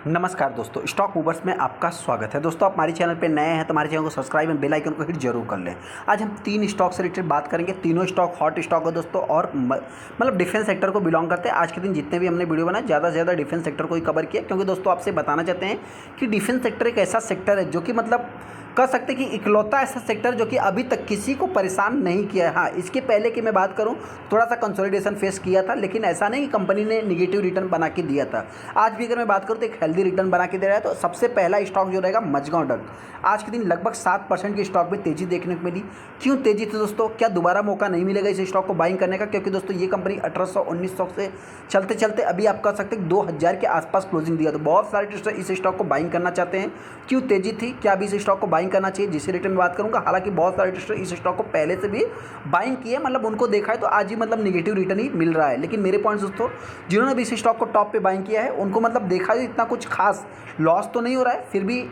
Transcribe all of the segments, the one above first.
नमस्कार दोस्तों, stock movers में आपका स्वागत है। दोस्तों, आप हमारे चैनल पे नए हैं तो हमारे चैनल को सब्सक्राइब एंड बेल आइकन को हिट जरूर कर लें। आज हम 3 स्टॉक से रिलेटेड बात करेंगे। तीनों स्टॉक हॉट स्टॉक है दोस्तों और मतलब डिफेंस सेक्टर को बिलोंग करते हैं। आज के दिन जितने भी हमने वीडियो बनाए ज़्यादा से ज़्यादा डिफेंस सेक्टर को ही कवर किया, क्योंकि दोस्तों आपसे बताना चाहते हैं कि डिफेंस सेक्टर एक ऐसा सेक्टर है जो कि मतलब कह सकते हैं कि इकलौता ऐसा सेक्टर जो कि अभी तक किसी को परेशान नहीं किया है। हाँ, इसके पहले की मैं बात करूं, थोड़ा सा कंसोलिडेशन फेस किया था, लेकिन ऐसा नहीं कि कंपनी ने निगेटिव रिटर्न बना के दिया था। आज भी अगर मैं बात करूं तो एक हेल्दी रिटर्न बना के दे रहा है। तो सबसे पहला स्टॉक जो रहेगा मझगांव डक। आज के दिन लगभग 7% की स्टॉक में तेजी देखने को मिली। क्यों तेजी थी दोस्तों? क्या दोबारा मौका नहीं मिलेगा इस स्टॉक को बाइंग करने का? क्योंकि दोस्तों ये कंपनी 1800-1900 से चलते चलते अभी आप कह सकते हैं 2000 के आसपास क्लोजिंग दिया। तो बहुत सारे ट्रेडर इस स्टॉक को बाइंग करना चाहते हैं। क्यों तेजी थी? क्या अभी इस स्टॉक को बाइंग करना चाहिए? जिससे रिटर्न में बात करूंगा। हालांकि बहुत सारे ट्रेडर इस स्टॉक को पहले से भी बाइंग किए, मतलब उनको देखा है तो आज ही मतलब निगेटिव रिटर्न ही मिल रहा है। लेकिन मेरे पॉइंट्स दोस्तों, जिन्होंने भी इस स्टॉक को टॉप पे बाइंग किया है उनको मतलब देखा है इतना कुछ खास लॉस तो नहीं हो रहा है। फिर भी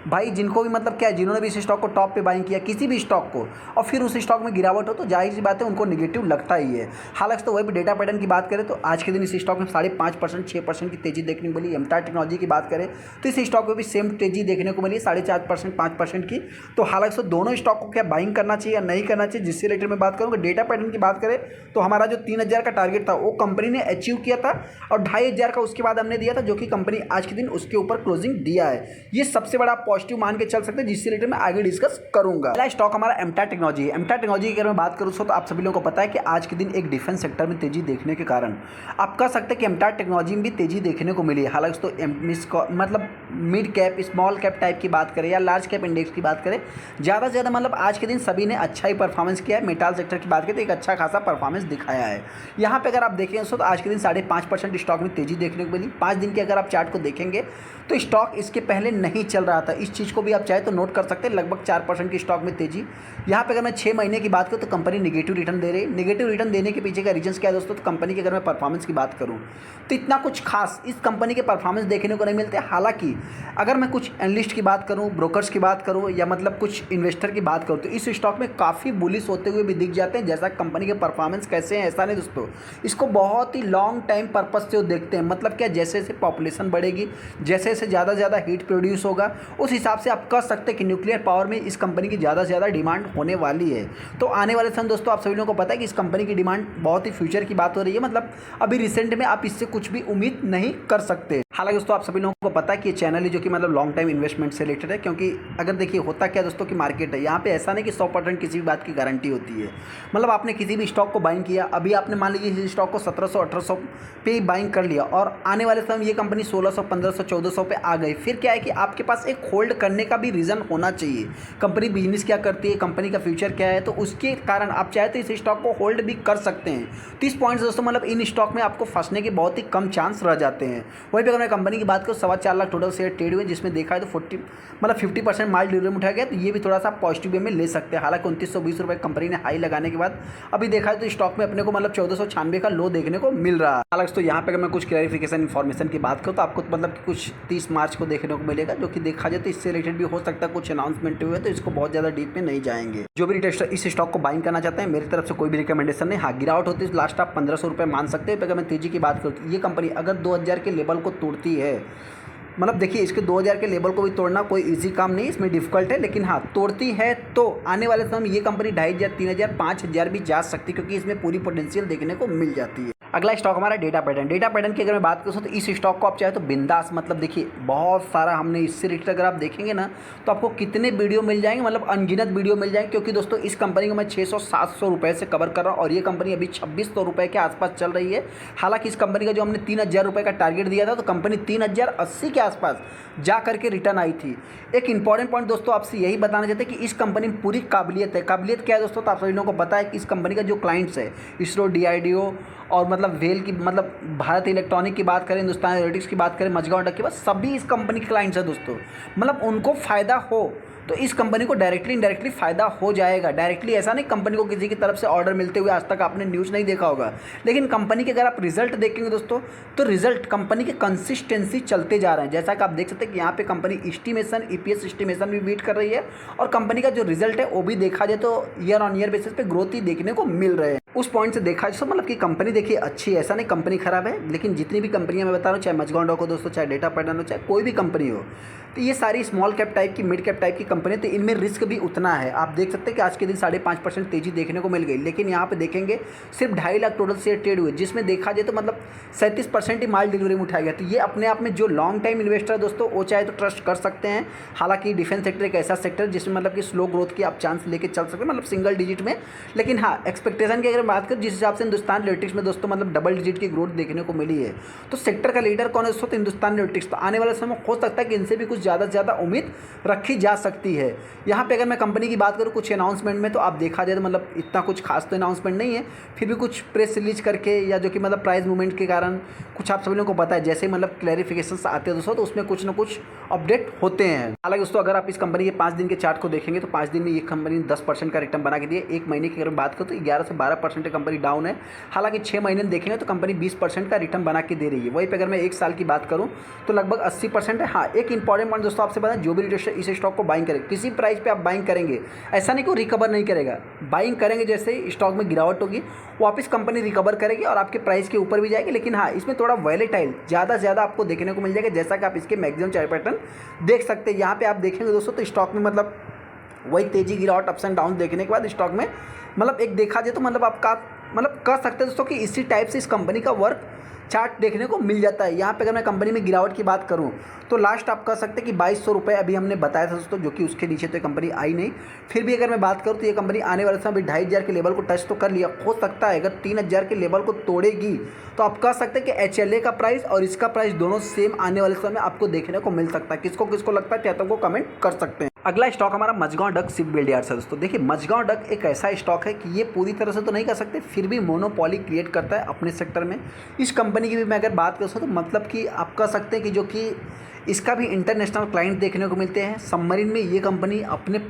भाई जिनको भी मतलब क्या है, जिन्होंने भी इस स्टॉक को टॉप पे बाइंग किया किसी भी स्टॉक को, और फिर उस स्टॉक में गिरावट हो तो जाहिर सी बात है उनको नेगेटिव लगता ही है। हालांकि तो वही भी डेटा पैटर्न की बात करें तो आज के दिन इस स्टॉक में 5.5% 6% की तेजी देखने को मिली। एमटार टेक्नोलॉजी की बात करें तो इस स्टॉक में भी सेम तेजी देखने को मिली 4.5% 5% की। तो हालांकि तो दोनों स्टॉक को क्या बाइंग करना चाहिए या नहीं करना चाहिए, जिससे रिलेटेड मैं बात करूँगा। डेटा पैटर्न की बात करें तो हमारा जो 3000 का टारगेट था वो कंपनी ने अचीव किया था, और 2500 का उसके बाद हमने दिया था, जो कि कंपनी आज के दिन उसके ऊपर क्लोजिंग दिया है। ये सबसे बड़ा पॉजिटिव मान के चल सकते हैं, जिससे रिलेटेड मैं आगे डिस्कस करूंगा। पहला स्टॉक हमारा एमटार टेक्नोलॉजी है। एमटार टेक्नोलॉजी की अगर मैं बात करूं तो आप सभी लोगों को पता है कि आज के दिन एक डिफेंस सेक्टर में तेजी देखने के कारण आप कह सकते हैं कि एमटार टेक्नोलॉजी में भी तेजी देखने को मिली है। हालांकि तो मतलब mid cap small cap type की बात करें या लार्ज कैप इंडेक्स की बात करें, ज़्यादा से ज़्यादा मतलब आज के दिन सभी ने अच्छा ही परफॉर्मेंस किया है। मेटाल सेक्टर की बात करें तो एक अच्छा खासा परफॉर्मेंस दिखाया है। यहाँ पे अगर आप देखें तो आज के दिन 5.5% स्टॉक में तेजी देखने को मिली। 5 दिन के अगर आप चार्ट को देखेंगे तो स्टॉक इसके पहले नहीं चल रहा था। इस चीज़ को भी आप चाहे तो नोट कर सकते हैं। लगभग 4% की स्टॉक में तेजी। यहाँ पे अगर मैं 6 महीने की बात करूँ तो कंपनी निगेटिव रिटर्न दे रही है। निगेटिव रिटर्न देने के पीछे का रीजंस क्या है दोस्तों? तो कंपनी की अगर मैं परफॉर्मेंस की बात करूँ तो इतना कुछ खास इस कंपनी के परफॉर्मेंस देखने को नहीं मिलते। हालांकि अगर मैं कुछ एनालिस्ट की बात करूँ, ब्रोकर्स की बात करूँ या मतलब कुछ इन्वेस्टर की बात करूँ तो इस स्टॉक में काफ़ी बुलिश होते हुए भी दिख जाते हैं। जैसा कंपनी के परफॉर्मेंस कैसे हैं ऐसा नहीं दोस्तों, इसको बहुत ही लॉन्ग टाइम पर्पज से देखते हैं। मतलब क्या, जैसे जैसे पॉपुलेशन बढ़ेगी, जैसे जैसे ज़्यादा से ज़्यादा हीट प्रोड्यूस होगा, उस हिसाब से आप कह सकते हैं कि न्यूक्लियर पावर में इस कंपनी की ज़्यादा से ज़्यादा डिमांड होने वाली है। तो आने वाले समय दोस्तों आप सभी लोगों को पता है कि इस कंपनी की डिमांड बहुत ही फ्यूचर की बात हो रही है। मतलब अभी रिसेंट में आप इससे कुछ भी उम्मीद नहीं कर सकते। हालांकि दोस्तों आप सभी लोगों को पता है कि ये चैनल है जो कि मतलब लॉन्ग टाइम इन्वेस्टमेंट से रिलेटेड है। क्योंकि अगर देखिए होता क्या दोस्तों कि मार्केट है, यहाँ पे ऐसा नहीं कि 100% किसी भी बात की गारंटी होती है। मतलब आपने किसी भी स्टॉक को बाइंग किया, अभी आपने मान लीजिए इस स्टॉक को 1700-1800 पे ही बाइंग कर लिया, और आने वाले समय ये कंपनी 1600 1500 1400 पे आ गई। फिर क्या है कि आपके पास एक होल्ड करने का भी रीज़न होना चाहिए। कंपनी बिजनेस क्या करती है, कंपनी का फ्यूचर क्या है, तो उसके कारण आप चाहे तो इस स्टॉक को होल्ड भी कर सकते हैं। 30 पॉइंट्स दोस्तों, मतलब इन स्टॉक में आपको फंसने के बहुत ही कम चांस रह जाते हैं। वहीं पर अगर मैं कंपनी की बात करूँ 4.25 लाख टोटल शेयर ट्रेड हुए, जिसमें देखा है तो 50% माल डिलीवरी में उठाया गया। तो ये भी थोड़ा सा पॉजिटिव वे में ले सकते हैं। हालांकि 2920 रुपये कंपनी ने हाई लगाने के बाद अभी देखा है तो स्टॉक में अपने को मतलब 1496 का लो देखने को मिल रहा है। हालांकि तो यहाँ पे अगर मैं कुछ क्लैरिफिकेशन इन्फॉर्मेशन की बात करूँ तो आपको मतलब कुछ 30 मार्च को देखने को मिलेगा, जो कि देखा जाए तो इससे रिलेटेड भी हो सकता है कुछ अनाउंसमेंट हुए, तो इसको बहुत ज़्यादा डीप में नहीं जाएंगे। जो भी रिटेलर इस स्टॉक को बाइंग करना चाहते हैं, मेरी तरफ से कोई भी रिकमेंडेशन नहीं। हाँ, गिरावट होती है लास्ट आप 1500 रुपये मान सकते हैं। अगर मैं तेजी की बात करूँ तो ये कंपनी अगर 2000 के लेवल को तोड़ती है, मतलब देखिए इसके 2000 के लेवल को भी तोड़ना कोई इजी काम नहीं, इसमें डिफिकल्ट है, लेकिन हाँ तोड़ती है तो आने वाले समय में ये कंपनी 2500 3000 5000 भी जा सकती है, क्योंकि इसमें पूरी पोटेंशियल देखने को मिल जाती है। अगला स्टॉक हमारा डेटा पैटर्न। डेटा पैटर्न की अगर मैं बात करूँ तो इस स्टॉक को आप चाहे तो बिंदास, मतलब देखिए बहुत सारा हमने इससे रिलेटेड अगर आप देखेंगे ना तो आपको कितने वीडियो मिल जाएंगे, मतलब अनगिनत वीडियो मिल जाएंगे। क्योंकि दोस्तों इस कंपनी को मैं 600-700 रुपये से कवर कर रहा हूँ, और ये कंपनी अभी 2600 रुपये के आसपास चल रही है। हालांकि इस कंपनी का जो हमने 3000 रुपये का टारगेट दिया था, तो कंपनी 3080 के आसपास जा करके रिटर्न आई थी। एक इंपॉर्टेंट पॉइंट दोस्तों आपसे यही बताना चाहते हैं कि इस कंपनी में पूरी काबिलियत है। काबिलियत क्या है दोस्तों? तो आप सभी लोगों को पता है कि इस कंपनी का जो क्लाइंट्स है, इसरो, DRDO और मतलब वेल की, मतलब भारत इलेक्ट्रॉनिक की बात करें, हिंदुस्तान एरोनॉटिक्स की बात करें, मझगांव डक की बात, सभी इस कंपनी के क्लाइंट्स हैं दोस्तों। मतलब उनको फ़ायदा हो तो इस कंपनी को डायरेक्टली इनडायरेक्टली फ़ायदा हो जाएगा। डायरेक्टली ऐसा नहीं कंपनी को किसी की तरफ से ऑर्डर मिलते हुए आज तक आपने न्यूज़ नहीं देखा होगा, लेकिन कंपनी के अगर आप रिजल्ट देखेंगे दोस्तों तो रिजल्ट कंपनी के कंसिस्टेंसी चलते जा रहे हैं। जैसा कि आप देख सकते हैं कि यहाँ पे कंपनी एस्टिमेशन EPS एस्टिमेशन भी बीट कर रही है, और कंपनी का जो रिजल्ट है वो भी देखा जाए तो ईयर ऑन ईयर बेसिस पे ग्रोथ ही देखने को मिल रहे हैं। उस पॉइंट से देखा जाए तो मतलब कि कंपनी देखिए अच्छी है, ऐसा नहीं कंपनी खराब है, लेकिन जितनी भी कंपनियां मैं बता रहा हूँ, चाहे मजगांव डॉक हो दोस्तों, चाहे डेटा पैटर्न हो, चाहे कोई भी कंपनी हो, तो ये सारी स्मॉल कैप टाइप की, मिड कैप टाइप की कंपनी, तो इनमें रिस्क भी उतना है। आप देख सकते हैं कि आज के दिन 5.5% तेजी देखने को मिल गई, लेकिन यहाँ पे देखेंगे सिर्फ 2.5 लाख टोटल शेयर ट्रेड हुए, जिसमें देखा जाए तो मतलब 37% ही माल डिलीवरी में उठाया गया। तो ये अपने आप में जो लॉन्ग टाइम इन्वेस्टर है दोस्तों, वो चाहे तो ट्रस्ट कर सकते हैं। हालांकि डिफेंस सेक्टर एक ऐसा सेक्टर जिसमें मतलब कि स्लो ग्रोथ की आप चांस लेके चल सकते हैं, मतलब सिंगल डिजिट में, लेकिन हाँ एक्सपेक्टेशन की अगर बात करें जिस हिसाब से हिंदुस्तान इलेक्ट्रिक्स में दोस्तों मतलब डबल डिजिट की ग्रोथ देखने को मिली है, तो सेक्टर का लीडर कौन है दोस्तों? तो हिंदुस्तान इलेक्ट्रिक्स। तो आने वाले समय में हो सकता है कि इनसे भी कुछ ज़्यादा से ज़्यादा उम्मीद रखी जा सकती है। यहाँ पे अगर मैं कंपनी की बात करूँ कुछ अनाउंसमेंट में, तो आप देखा जाए तो मतलब इतना कुछ खास तो अनाउंसमेंट नहीं है, फिर भी कुछ प्रेस रिलीज करके या जो कि मतलब प्राइस मूवमेंट के कारण कुछ आप सभी लोगों को पता है, जैसे मतलब क्लैरिफिकेशंस आते हैं दोस्तों, तो उसमें कुछ ना कुछ अपडेट होते हैं। हालांकि दोस्तों अगर आप इस कंपनी के 5 दिन के चार्ट को देखेंगे तो 5 दिन में ये कंपनी 10% का रिटर्न बना के दी है। एक महीने की अगर बात करो तो 11 से 12% कंपनी डाउन है। हालांकि 6 महीने देखेंगे तो कंपनी 20% का रिटर्न बना के दे रही है। वहीं पर अगर मैं एक साल की बात करूँ तो लगभग 80% है। हाँ, एक इंपॉर्टेंट पॉइंट दोस्तों आपसे बताएं, जो भी इन्वेस्टर इस स्टॉक को बाइंग करें, किसी प्राइस पे आप बाइंग करेंगे, ऐसा नहीं कि वो रिकवर नहीं करेगा। बाइंग करेंगे जैसे स्टॉक में गिरावट होगी, वापस कंपनी रिकवर करेगी और आपके प्राइस के ऊपर भी जाएगी। लेकिन हाँ, इसमें थोड़ा वॉलेटाइल ज़्यादा से ज़्यादा आपको देखने को मिल जाएगा, जैसा कि आप इसके मैक्सिमम चार्ट पैटर्न देख सकते हैं। यहाँ पे आप देखेंगे दोस्तों तो स्टॉक में मतलब वही तेजी गिरावट अप्स एंड डाउन देखने के बाद स्टॉक में मतलब एक देखा जाए तो मतलब आपका मतलब कर सकते हैं दोस्तों कि इसी टाइप से इस कंपनी का वर्क चार्ट देखने को मिल जाता है। यहाँ पे अगर मैं कंपनी में गिरावट की बात करूँ तो लास्ट आप कह सकते हैं कि 2200 रुपये अभी हमने बताया था दोस्तों, जो कि उसके नीचे तो ये कंपनी आई नहीं। फिर भी अगर मैं बात करूँ तो ये कंपनी आने वाले समय 2500 के लेवल को टच तो कर लिया, हो सकता है अगर 3000 के लेवल को तोड़ेगी तो आप कह सकते हैं कि HLA का प्राइस और इसका प्राइस दोनों सेम आने वाले समय आपको देखने को मिल सकता है। किसको किसको लगता है चाहे तो कमेंट कर सकते हैं। अगला स्टॉक हमारा Mazagon dock ship build yards है दोस्तों। देखिए मजगांव डक एक ऐसा स्टॉक है कि ये पूरी तरह से तो नहीं कर सकते, फिर भी मोनोपॉली क्रिएट करता है अपने सेक्टर में। इस कंपनी की भी मैं अगर बात कर तो मतलब कि आप कह सकते हैं कि जो कि इसका भी इंटरनेशनल क्लाइंट देखने को मिलते हैं। सबमरीन में ये कंपनी अपने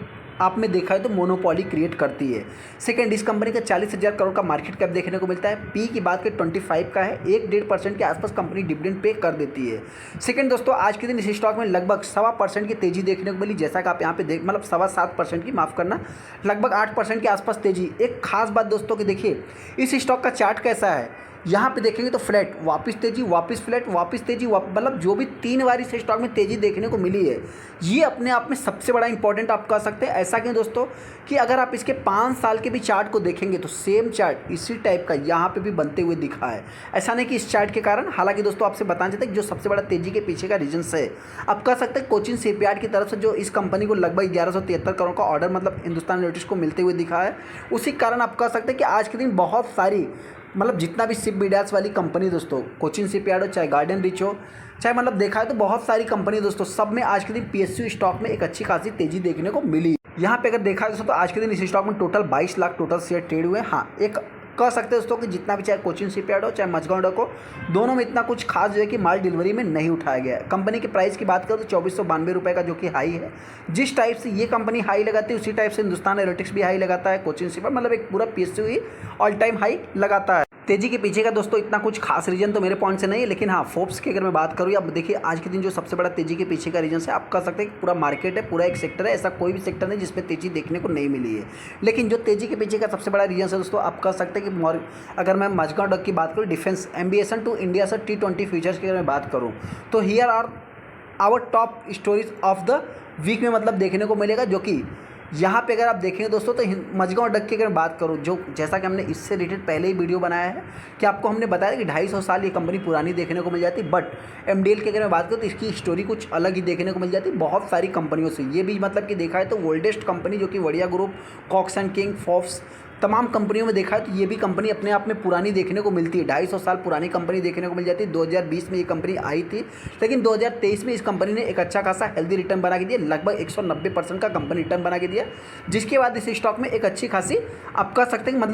आप में देखा है तो मोनोपॉली क्रिएट करती है। सेकंड, इस कंपनी का 40,000 करोड़ का मार्केट कैप देखने को मिलता है। पी की बात करें 25 का है, 1-1.5% के आसपास कंपनी डिविडेंड पे कर देती है। सेकंड दोस्तों, आज के दिन इस स्टॉक में लगभग 1.25% की तेजी देखने को मिली, जैसा कि आप यहाँ पे देख मतलब 7.25% की, माफ़ करना, लगभग 8% के आसपास तेजी। एक खास बात दोस्तों कि देखिए इस स्टॉक का चार्ट कैसा है, यहाँ पे देखेंगे तो फ्लैट, वापस तेजी, वापस फ्लैट, वापस तेजी, मतलब जो भी 3 बार इस स्टॉक में तेजी देखने को मिली है, ये अपने आप में सबसे बड़ा इंपॉर्टेंट आप कह सकते हैं। ऐसा क्यों दोस्तों कि अगर आप इसके 5 साल के भी चार्ट को देखेंगे तो सेम चार्ट इसी टाइप का यहाँ पे भी बनते हुए दिखा है। ऐसा नहीं कि इस चार्ट के कारण, हालांकि दोस्तों आपसे बताना चाहते हैं जो सबसे बड़ा तेजी के पीछे का रीजन है, आप कह सकते हैं कोचिन शिपयार्ड की तरफ से जो इस कंपनी को लगभग 1173 करोड़ का ऑर्डर मतलब हिंदुस्तान इलेक्ट्रिक्स को मिलते हुए दिखा है। उसी कारण आप कह सकते हैं कि आज के दिन बहुत सारी मतलब जितना भी शिप बिल्डर्स वाली कंपनी दोस्तों, कोचिन शिपयार्ड हो, चाहे गार्डन रिच हो, चाहे मतलब देखा है तो बहुत सारी कंपनी दोस्तों, सब में आज के दिन PSU स्टॉक में एक अच्छी खासी तेजी देखने को मिली। यहाँ पे अगर देखा दोस्तों तो आज के दिन इस स्टॉक में total 22 lakh total share trade हुए। हाँ, एक कह सकते हैं दोस्तों कि जितना भी चाहे कोचिन शिपयार्ड हो चाहे मजगांव डक हो, दोनों में इतना कुछ खास जो है कि माल डिलीवरी में नहीं उठाया गया है। कंपनी के प्राइस की बात करो तो 2492 रुपये का जो कि हाई है। जिस टाइप से ये कंपनी हाई लगाती है उसी टाइप से हिंदुस्तान इलेक्ट्रिक्स भी हाई लगाता है, कोचिन शिपयार्ड मतलब एक पूरा PSU ही ऑल टाइम हाई लगाता है। तेजी के पीछे का दोस्तों इतना कुछ खास रीजन तो मेरे पॉइंट से नहीं है, लेकिन हाँ फोर्ब्स की अगर मैं बात करूँ, अब देखिए आज के दिन जो सबसे बड़ा तेजी के पीछे का रीजन है, आप कह सकते हैं कि पूरा मार्केट है, पूरा एक सेक्टर है, ऐसा कोई भी सेक्टर नहीं जिसमें तेजी देखने को नहीं मिली है। लेकिन जो तेजी के पीछे का सबसे बड़ा रीजन है दोस्तों, आप कह सकते हैं कि अगर मैं मजगांव डक की बात करूँ, डिफेंस एम्बिशन टू इंडिया से T20 फ्यूचर्स की अगर मैं बात करूँ तो here are our top stories of the week में मतलब देखने को मिलेगा। जो कि यहाँ पे अगर आप देखेंगे दोस्तों तो मजगांव डक की अगर बात करूँ, जो जैसा कि हमने इससे रिलेटेड पहले ही वीडियो बनाया है कि आपको हमने बताया कि 250 साल ये कंपनी पुरानी देखने को मिल जाती, बट MDL की अगर मैं बात करूँ तो इसकी स्टोरी कुछ अलग ही देखने को मिल जाती बहुत सारी कंपनियों से। ये भी मतलब कि देखा है तो ओल्डेस्ट कंपनी जो कि Wadia group, Cox and King, Forbes, तमाम कंपनियों में देखा है तो ये भी कंपनी अपने आप में पुरानी देखने को मिलती है। 250 साल पुरानी कंपनी देखने को मिल जाती है। 2020 में ये कंपनी आई थी, लेकिन 2023 में इस कंपनी ने एक अच्छा खासा हेल्दी रिटर्न बना के दिया, लगभग 190% का कंपनी रिटर्न बना के दिया, जिसके बाद इस स्टॉक में एक अच्छी खासी आप कह सकते हैं कि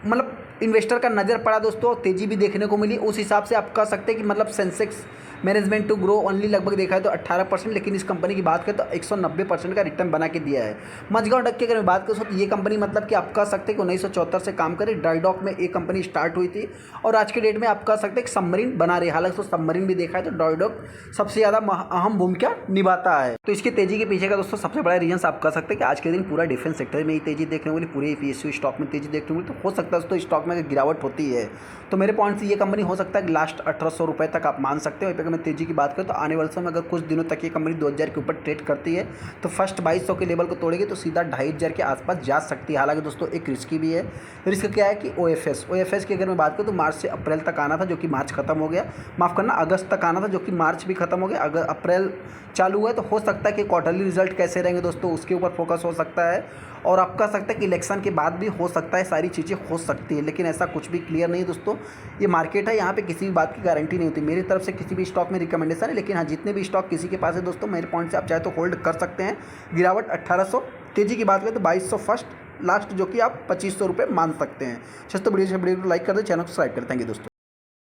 मतलब इन्वेस्टर का नज़र पड़ा दोस्तों, तेज़ी भी देखने को मिली। उस हिसाब से आप कह सकते हैं कि मतलब Sensex management to grow only लगभग देखा है तो 18%, लेकिन इस कंपनी की बात करें तो 190% का रिटर्न बना के दिया है। मझगांव डक की अगर मैं बात करूँ तो ये कंपनी मतलब कि आप कह सकते हैं कि 1974 से काम करे, ड्राई डॉक में एक कंपनी स्टार्ट हुई थी और आज के डेट में आप कह सकते हैं कि सबमरीन बना रही है। हालांकि तो सबमरीन भी देखा है तो ड्राई डॉक सबसे ज़्यादा अहम भूमिका निभाता है। तो इसकी तेजी के पीछे का दोस्तों सबसे बड़ा रीजन आप कह सकते हैं कि आज के दिन पूरा डिफेंस सेक्टर में ही तेजी देखने को मिली, पूरे PSU स्टॉक में तेजी देखने को मिली। तो हो सकता है दोस्तों स्टॉक में अगर गिरावट होती है तो मेरे पॉइंट से ये कंपनी हो सकता है कि लास्ट 1800 रुपये तक आप मान सकते हो। अगर मैं तेजी की बात करूँ तो आने वाले समय में अगर कुछ दिनों तक ये कंपनी 2000 के ऊपर ट्रेड करती है तो फर्स्ट 2200 के लेवल को तोड़ेगी तो सीधा 2500 के आसपास जा सकती है। हालांकि दोस्तों एक रिस्की भी है। रिस्क क्या है कि OFS की अगर मैं बात करूँ तो मार्च से अप्रैल तक आना था जो कि मार्च खत्म हो गया, माफ़ करना अगस्त तक आना था जो कि मार्च भी खत्म हो गया, अगर अप्रैल चालू हुआ है तो हो सकता है कि क्वार्टरली रिजल्ट कैसे रहेंगे दोस्तों उसके ऊपर फोकस हो सकता है। और आप कह सकते हैं कि इलेक्शन के बाद भी हो सकता है, सारी चीज़ें हो सकती है, लेकिन ऐसा कुछ भी क्लियर नहीं दोस्तों। ये मार्केट है, यहाँ पे किसी भी बात की गारंटी नहीं होती। मेरी तरफ से किसी भी स्टॉक में रिकमेंडेशन है, लेकिन हाँ जितने भी स्टॉक किसी के पास है दोस्तों मेरे पॉइंट से आप चाहे तो होल्ड कर सकते हैं। गिरावट 1800, तेजी की बात करें तो 2200 फर्स्ट, लास्ट जो कि आप 2500 रुपये मान सकते हैं। तो वीडियो को लाइक कर दें, चैनल को सब्सक्राइब करें। थैंक यू दोस्तों।